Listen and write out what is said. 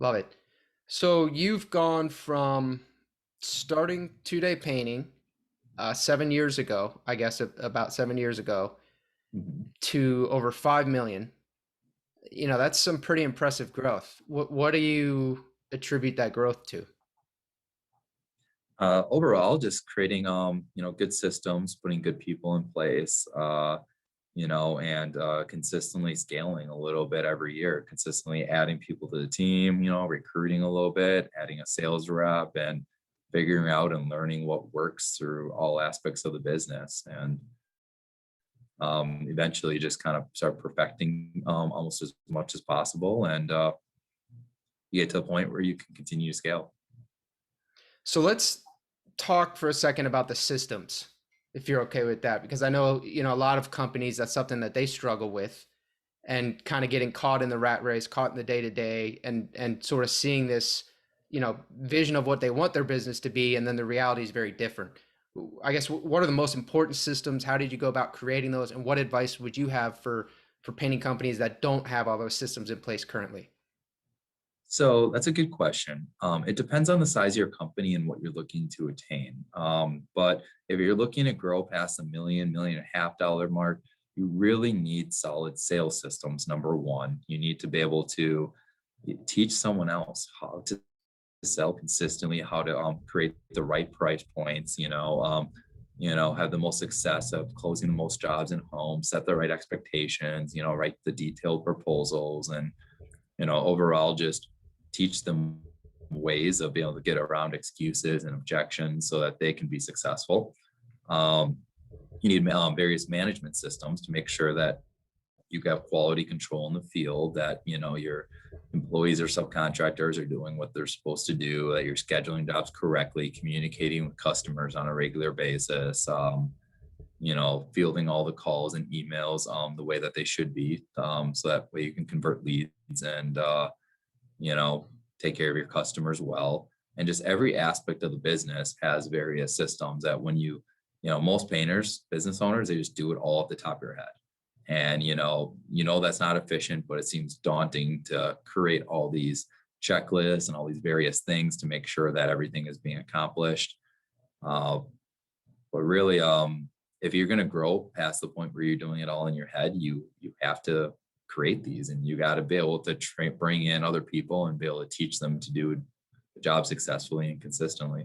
Love it. So you've gone from starting two-day painting 7 years ago, I guess about 7 years ago, Mhm. to over 5 million. That's some pretty impressive growth. What do you attribute that growth to? Overall, just creating good systems, putting good people in place, and consistently scaling a little bit every year, consistently adding people to the team, recruiting a little bit, adding a sales rep, and figuring out and learning what works through all aspects of the business, and eventually just kind of start perfecting almost as much as possible, and you get to a point where you can continue to scale. So let's talk for a second about the systems, if you're okay with that, because I know, a lot of companies, that's something that they struggle with, and kind of getting caught in the rat race, caught in the day to day, and sort of seeing this, vision of what they want their business to be, and then the reality is very different. I guess what are the most important systems? How did you go about creating those, and what advice would you have for painting companies that don't have all those systems in place currently? So that's a good question. It depends on the size of your company and what you're looking to attain. But if you're looking to grow past the million and a half dollar mark, you really need solid sales systems. Number one, you need to be able to teach someone else how to sell consistently, how to create the right price points. Have the most success of closing the most jobs in homes, set the right expectations. Write the detailed proposals, and overall just teach them ways of being able to get around excuses and objections so that they can be successful. Um, you need various management systems to make sure that you have quality control in the field, that your employees or subcontractors are doing what they're supposed to do, that you're scheduling jobs correctly, communicating with customers on a regular basis, fielding all the calls and emails the way that they should be, so that way you can convert leads and you know, take care of your customers well. And just every aspect of the business has various systems that when most painters, business owners, they just do it all at the top of your head. And that's not efficient, but it seems daunting to create all these checklists and all these various things to make sure that everything is being accomplished. Uh, but really, if you're going to grow past the point where you're doing it all in your head, you have to create these, and you got to be able to bring in other people and be able to teach them to do the job successfully and consistently.